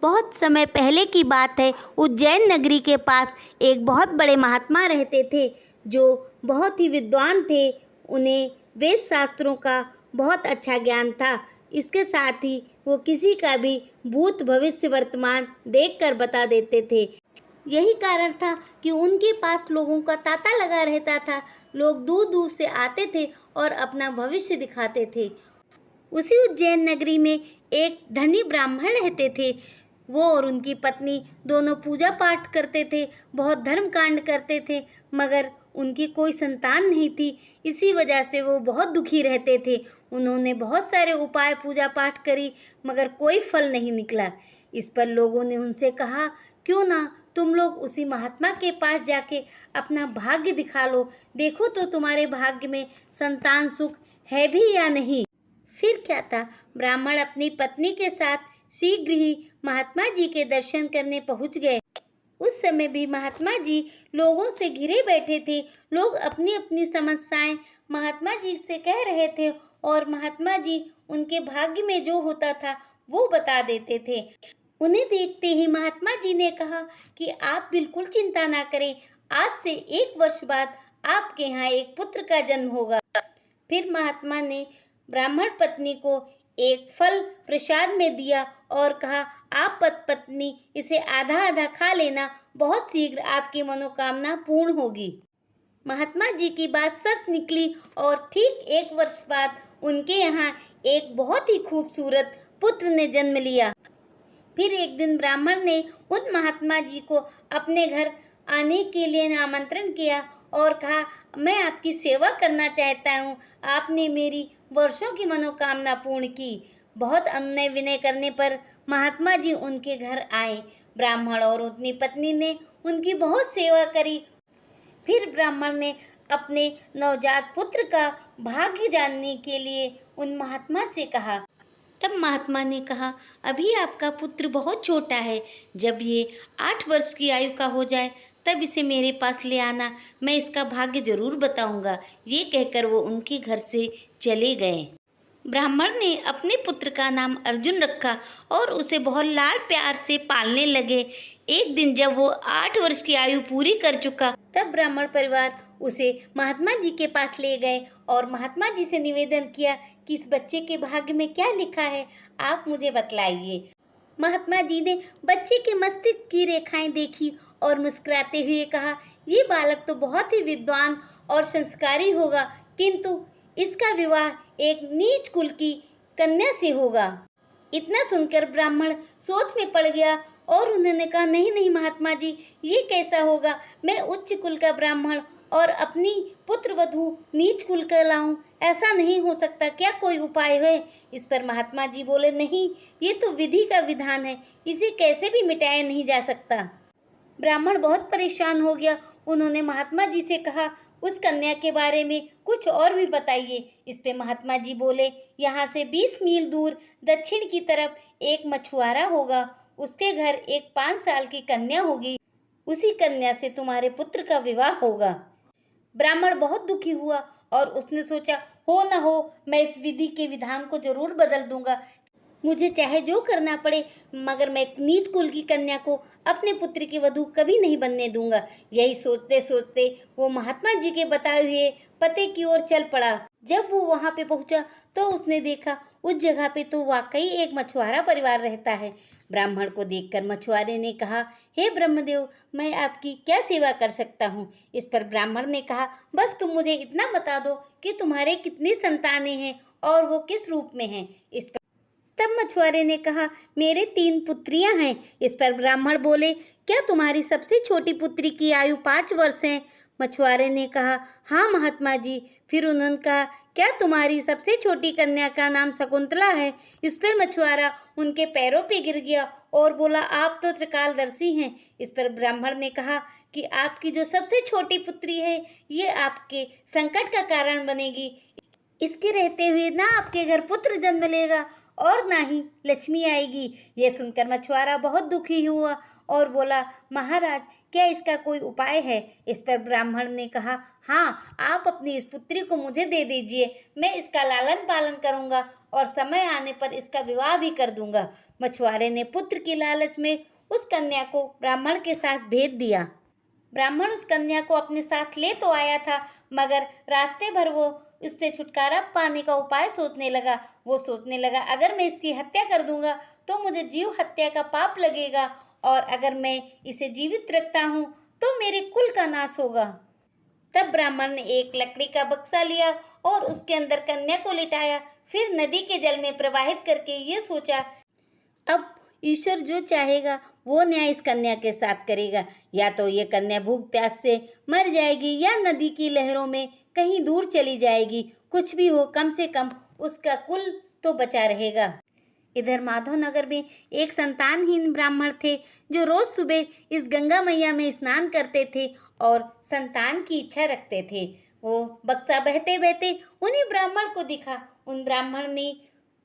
बहुत समय पहले की बात है। उज्जैन नगरी के पास एक बहुत बड़े महात्मा रहते थे जो बहुत ही विद्वान थे। उन्हें वेद शास्त्रों का बहुत अच्छा ज्ञान था। इसके साथ ही वो किसी का भी भूत भविष्य वर्तमान देखकर बता देते थे। यही कारण था कि उनके पास लोगों का तांता लगा रहता था। लोग दूर दूर से आते थे और अपना भविष्य दिखाते थे। उसी उज्जैन नगरी में एक धनी ब्राह्मण रहते थे। वो और उनकी पत्नी दोनों पूजा पाठ करते थे, बहुत धर्म कांड करते थे, मगर उनकी कोई संतान नहीं थी। इसी वजह से वो बहुत दुखी रहते थे। उन्होंने बहुत सारे उपाय पूजा पाठ करी, मगर कोई फल नहीं निकला। इस पर लोगों ने उनसे कहा, क्यों ना तुम लोग उसी महात्मा के पास जाके अपना भाग्य दिखा लो, देखो तो तुम्हारे भाग्य में संतान सुख है भी या नहीं। फिर क्या था, ब्राह्मण अपनी पत्नी के साथ शीघ्र ही महात्मा जी के दर्शन करने पहुंच गए। उस समय भी महात्मा जी लोगों से घिरे बैठे थे। लोग अपनी अपनी समस्याएं महात्मा जी से कह रहे थे और महात्मा जी उनके भाग्य में जो होता था वो बता देते थे। उन्हें देखते ही महात्मा जी ने कहा कि आप बिल्कुल चिंता ना करें, आज से 1 वर्ष बाद आपके यहाँ एक पुत्र का जन्म होगा। फिर महात्मा ने ब्राह्मण पत्नी को एक फल प्रसाद में दिया और कहा, आप पत्नी इसे आधा आधा खा लेना, बहुत शीघ्र आपकी मनोकामना पूर्ण होगी। महात्मा जी की बात सच निकली और ठीक 1 वर्ष बाद उनके यहाँ एक बहुत ही खूबसूरत पुत्र ने जन्म लिया। फिर एक दिन ब्राह्मण ने उन महात्मा जी को अपने घर आने के लिए आमंत्रण किया और कहा, मैं आपकी सेवा करना चाहता हूँ, आपने मेरी वर्षों की मनोकामना पूर्ण की। बहुत अनुनय विनय करने पर महात्मा जी उनके घर आए। ब्राह्मण और उनकी पत्नी ने उनकी बहुत सेवा करी। फिर ब्राह्मण ने अपने नवजात पुत्र का भाग्य जानने के लिए उन महात्मा से कहा। तब महात्मा ने कहा, अभी आपका पुत्र बहुत छोटा है, जब ये 8 वर्ष की आयु का हो जाए तब इसे मेरे पास ले आना, मैं इसका भाग्य जरूर बताऊंगा। ये कहकर वो उनके घर से चले गए। ब्राह्मण ने अपने पुत्र का नाम अर्जुन रखा और उसे बहुत लाड प्यार से पालने लगे। एक दिन जब वो 8 वर्ष की आयु पूरी कर चुका, तब ब्राह्मण परिवार उसे महात्मा जी के पास ले गए और महात्मा जी से निवेदन किया कि इस बच्चे के भाग्य में क्या लिखा है, आप मुझे बतलाइए। महात्मा जी ने बच्चे के मस्तिष्क की रेखाएं देखी और मुस्कुराते हुए कहा, ये बालक तो बहुत ही विद्वान और संस्कारी होगा, किंतु इसका विवाह एक नीच कुल की कन्या से होगा। इतना सुनकर ब्राह्मण सोच में पड़ गया और उन्होंने कहा, नहीं नहीं महात्मा जी, ये कैसा होगा, मैं उच्च कुल का ब्राह्मण और अपनी पुत्र वधू नीच कुल का लाऊं, ऐसा नहीं हो सकता, क्या कोई उपाय है। इस पर महात्मा जी बोले, नहीं, ये तो विधि का विधान है, इसे कैसे भी मिटाया नहीं जा सकता। ब्राह्मण बहुत परेशान हो गया। उन्होंने महात्मा जी से कहा, उस कन्या के बारे में कुछ और भी बताइए। इस पे महात्मा जी बोले, यहाँ से 20 मील दूर दक्षिण की तरफ एक मछुआरा होगा, उसके घर एक 5 साल की कन्या होगी, उसी कन्या से तुम्हारे पुत्र का विवाह होगा। ब्राह्मण बहुत दुखी हुआ और उसने सोचा, हो न हो, मैं इस विधि के विधान को जरूर बदल दूंगा, मुझे चाहे जो करना पड़े, मगर मैं नीच कुल की कन्या को अपने पुत्र की वधू कभी नहीं बनने दूंगा। यही सोचते सोचते वो महात्मा जी के बताए हुए पते की ओर चल पड़ा। जब वो वहां पे पहुंचा तो उसने देखा उस जगह पे तो वाकई एक मछुआरा परिवार रहता है। ब्राह्मण को देखकर मछुआरे ने कहा, हे ब्रह्मदेव, मैं आपकी क्या सेवा कर सकता हूँ। इस पर ब्राह्मण ने कहा, बस तुम मुझे इतना बता दो कि तुम्हारे कितनी संतानें हैं और वो किस रूप में हैं। इस पर तब मछुआरे ने कहा, मेरे 3 पुत्रियां हैं। इस पर ब्राह्मण बोले, क्या तुम्हारी सबसे छोटी पुत्री की आयु 5 वर्ष है। मछुआरे ने कहा, हाँ महात्मा जी। फिर उन्होंने कहा, क्या तुम्हारी सबसे छोटी कन्या का नाम शकुंतला है। इस पर मछुआरा उनके पैरों पे गिर गया और बोला, आप तो त्रिकालदर्शी हैं। इस पर ब्राह्मण ने कहा कि आपकी जो सबसे छोटी पुत्री है ये आपके संकट का कारण बनेगी, इसके रहते हुए ना आपके घर पुत्र जन्म लेगा और ना ही लक्ष्मी आएगी। ये सुनकर मछुआरा बहुत दुखी हुआ और बोला, महाराज, क्या इसका कोई उपाय है। इस पर ब्राह्मण ने कहा, हाँ, आप अपनी इस पुत्री को मुझे दे दीजिए, मैं इसका लालन पालन करूंगा और समय आने पर इसका विवाह भी कर दूंगा। मछुआरे ने पुत्र की लालच में उस कन्या को ब्राह्मण के साथ भेज दिया। ब्राह्मण उस कन्या को अपने साथ ले तो आया था, मगर रास्ते भर वो इससे छुटकारा पाने का उपाय सोचने लगा। वो सोचने लगा, अगर मैं इसकी हत्या कर दूंगा तो मुझे जीव हत्या का पाप लगेगा, और अगर मैं इसे जीवित रखता हूँ तो मेरे कुल का नाश होगा। तब ब्राह्मण ने एक लकड़ी का बक्सा लिया और उसके अंदर कन्या को लिटाया। फिर नदी के जल में प्रवाहित करके ये सोचा, अब ईश्वर जो चाहेगा वो न्याय इस कन्या के साथ करेगा। या तो ये कन्या भूख प्यास से मर जाएगी या नदी की लहरों में कहीं दूर चली जाएगी। कुछ भी हो, कम से कम उसका कुल तो बचा रहेगा। इधर माधवनगर में एक संतानहीन ब्राह्मण थे जो रोज सुबह इस गंगा मैया में स्नान करते थे और संतान की इच्छा रखते थे। वो बक्सा बहते बहते उन्हीं ब्राह्मण को दिखा। उन ब्राह्मण ने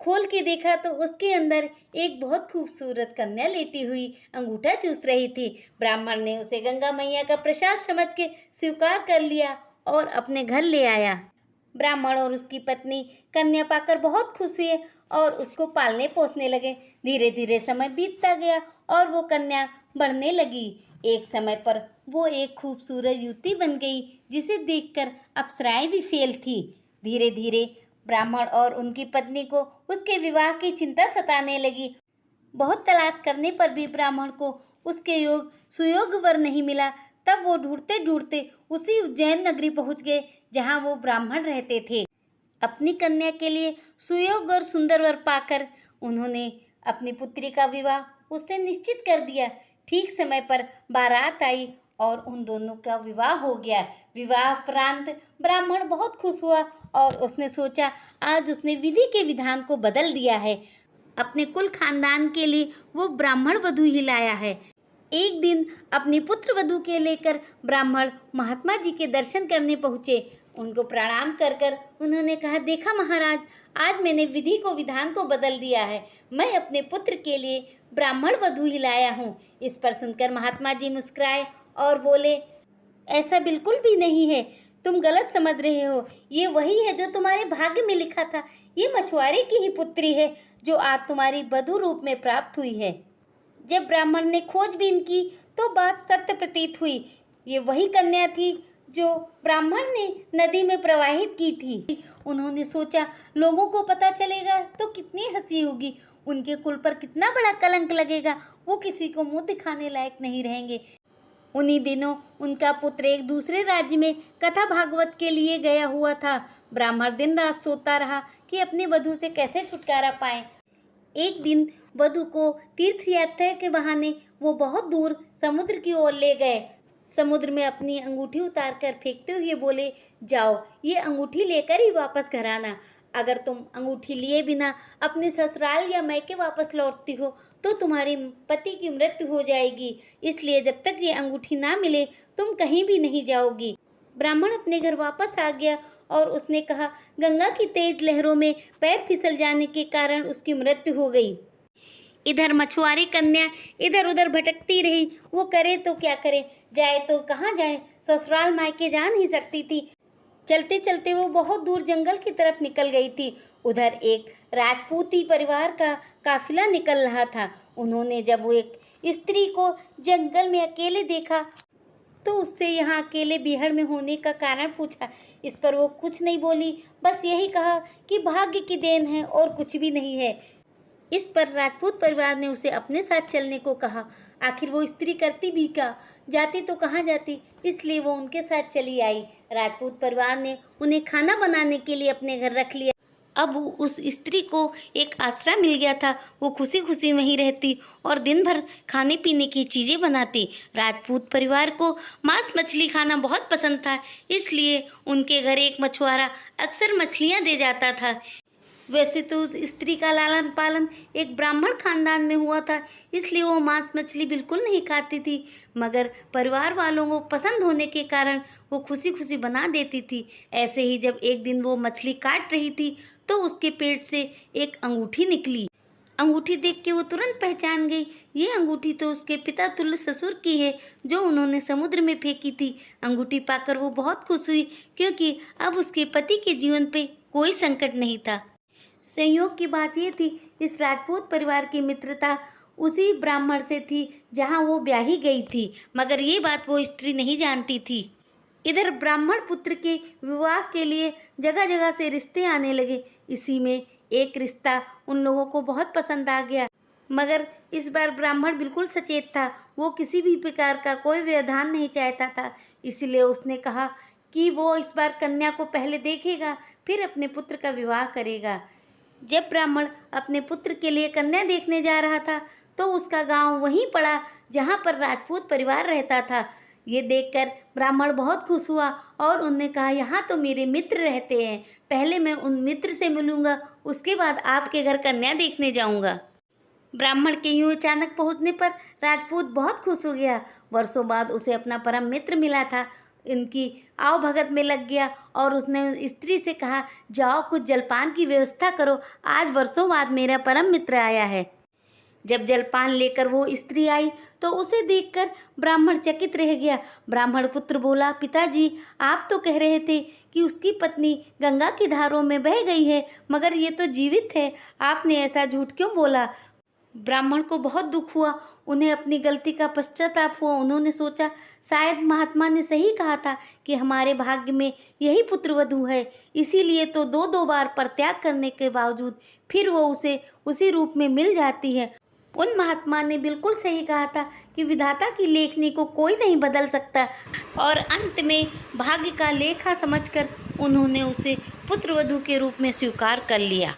खोल के देखा तो उसके अंदर एक बहुत खूबसूरत कन्या लेटी हुई अंगूठा चूस रही थी। ब्राह्मण ने उसे गंगा मैया का प्रसाद समझ के स्वीकार कर लिया और अपने घर ले आया। ब्राह्मण और उसकी पत्नी कन्या पाकर बहुत खुश हुए और उसको पालने पोसने लगे। धीरे धीरे समय बीतता गया और वो कन्या बढ़ने लगी। एक समय पर वो एक खूबसूरत युवती बन गई जिसे देखकर अप्सराएं भी फेल थी। धीरे धीरे ब्राह्मण और उनकी पत्नी को उसके विवाह की चिंता सताने लगी। बहुत तलाश करने पर भी ब्राह्मण को उसके सुयोग वर नहीं मिला। तब वो ढूंढते ढूंढते उसी उज्जैन नगरी पहुंच गए जहां वो ब्राह्मण रहते थे। अपनी कन्या के लिए सुयोग और सुंदर वर पाकर उन्होंने अपनी पुत्री का विवाह उससे निश्चित कर दिया। ठीक समय पर बारात आई और उन दोनों का विवाह हो गया। विवाह उपरांत ब्राह्मण बहुत खुश हुआ और उसने सोचा, आज उसने विधि के विधान को बदल दिया है। अपने कुल खानदान के लिए वो ब्राह्मण वधू ही लाया है। एक दिन अपनी पुत्र वधू के लेकर ब्राह्मण महात्मा जी के दर्शन करने पहुँचे। उनको प्रणाम कर कर उन्होंने कहा, देखा महाराज, आज मैंने विधि को विधान को बदल दिया है। मैं अपने पुत्र के लिए ब्राह्मण वधू ही लाया हूँ। इस पर सुनकर महात्मा जी मुस्कुराए और बोले, ऐसा बिल्कुल भी नहीं है, तुम गलत समझ रहे हो। ये वही है जो तुम्हारे भाग्य में लिखा था। ये मछुआरे की ही पुत्री है जो आज तुम्हारी वधू रूप में प्राप्त हुई है। जब ब्राह्मण ने खोजबीन की तो बात सत्य प्रतीत हुई। ये वही कन्या थी जो ब्राह्मण ने नदी में प्रवाहित की थी। उन्होंने सोचा, लोगों को पता चलेगा तो कितनी हंसी होगी, उनके कुल पर कितना बड़ा कलंक लगेगा, वो किसी को मुंह दिखाने लायक नहीं रहेंगे। उन्हीं दिनों उनका पुत्र एक दूसरे राज्य में कथा भागवत के लिए गया हुआ था। ब्राह्मण दिन रात सोता रहा कि अपनी वधू से कैसे छुटकारा पाए। एक दिन वधू को तीर्थ यात्रा के बहाने वो बहुत दूर समुद्र की ओर ले गए। समुद्र में अपनी अंगूठी उतारकर फेंकते हुए बोले, जाओ ये अंगूठी लेकर ही वापस घर आना। अगर तुम अंगूठी लिए बिना अपने ससुराल या मैके वापस लौटती हो तो तुम्हारे पति की मृत्यु हो जाएगी। इसलिए जब तक ये अंगूठी ना मिले तुम कहीं भी नहीं जाओगी। ब्राह्मण अपने घर वापस आ गया और उसने कहा, गंगा की तेज लहरों में पैर फिसल जाने के कारण उसकी मृत्यु हो गई। इधर मछुआरी कन्या इधर उधर भटकती रही। वो करे तो क्या करे, जाए तो कहाँ जाए, ससुराल मायके जा नहीं सकती थी। चलते चलते वो बहुत दूर जंगल की तरफ निकल गई थी। उधर एक राजपूती परिवार का काफिला निकल रहा था। उन्होंने जब वो एक स्त्री को जंगल में अकेले देखा तो उससे यहाँ अकेले बिहड़ में होने का कारण पूछा। इस पर वो कुछ नहीं बोली, बस यही कहा कि भाग्य की देन है और कुछ भी नहीं है। इस पर राजपूत परिवार ने उसे अपने साथ चलने को कहा। आखिर वो स्त्री करती भी क्या, जाती तो कहाँ जाती, इसलिए वो उनके साथ चली आई। राजपूत परिवार ने उन्हें खाना बनाने के लिए अपने घर रख लिया। अब उस स्त्री को एक आसरा मिल गया था। वो खुशी खुशी वहीं रहती और दिन भर खाने पीने की चीज़ें बनाती। राजपूत परिवार को मांस मछली खाना बहुत पसंद था, इसलिए उनके घर एक मछुआरा अक्सर मछलियाँ दे जाता था। वैसे तो उस स्त्री का लालन पालन एक ब्राह्मण खानदान में हुआ था, इसलिए वो मांस मछली बिल्कुल नहीं खाती थी, मगर परिवार वालों को पसंद होने के कारण वो खुशी खुशी बना देती थी। ऐसे ही जब एक दिन वो मछली काट रही थी तो उसके पेट से एक अंगूठी निकली। अंगूठी देख के वो तुरंत पहचान गई, ये अंगूठी तो उसके पिता तुल्य ससुर की है जो उन्होंने समुद्र में फेंकी थी। अंगूठी पाकर वो बहुत खुश हुई क्योंकि अब उसके पति के जीवन पे कोई संकट नहीं था। संयोग की बात ये थी, इस राजपूत परिवार की मित्रता उसी ब्राह्मण से थी जहाँ वो ब्याही गई थी, मगर ये बात वो स्त्री नहीं जानती थी। इधर ब्राह्मण पुत्र के विवाह के लिए जगह जगह से रिश्ते आने लगे। इसी में एक रिश्ता उन लोगों को बहुत पसंद आ गया, मगर इस बार ब्राह्मण बिल्कुल सचेत था। वो किसी भी प्रकार का कोई व्यवधान नहीं चाहता था। इसलिए उसने कहा कि वो इस बार कन्या को पहले देखेगा, फिर अपने पुत्र का विवाह करेगा। जब ब्राह्मण अपने पुत्र के लिए कन्या देखने जा रहा था तो उसका गांव वहीं पड़ा जहां पर राजपूत परिवार रहता था। ये देखकर ब्राह्मण बहुत खुश हुआ और उनने कहा, यहाँ तो मेरे मित्र रहते हैं, पहले मैं उन मित्र से मिलूंगा, उसके बाद आपके घर कन्या देखने जाऊंगा। ब्राह्मण के यूं अचानक पहुंचने पर राजपूत बहुत खुश हो गया। वर्षों बाद उसे अपना परम मित्र मिला था। इनकी आवभगत में लग गया और उसने स्त्री से कहा, जाओ कुछ जलपान की व्यवस्था करो, आज वर्षों बाद मेरा परम मित्र आया है। जब जलपान लेकर वो स्त्री आई तो उसे देखकर ब्राह्मण चकित रह गया। ब्राह्मण पुत्र बोला, पिताजी, आप तो कह रहे थे कि उसकी पत्नी गंगा की धारों में बह गई है, मगर ये तो जीवित है, आपने ऐसा झूठ क्यों बोला? ब्राह्मण को बहुत दुख हुआ। उन्हें अपनी गलती का पश्चाताप हुआ। उन्होंने सोचा, शायद महात्मा ने सही कहा था कि हमारे भाग्य में यही पुत्रवधू है, इसीलिए तो दो दो बार परित्याग करने के बावजूद फिर वो उसे उसी रूप में मिल जाती है। उन महात्मा ने बिल्कुल सही कहा था कि विधाता की लेखनी को कोई नहीं बदल सकता, और अंत में भाग्य का लेखा समझकर उन्होंने उसे पुत्रवधू के रूप में स्वीकार कर लिया।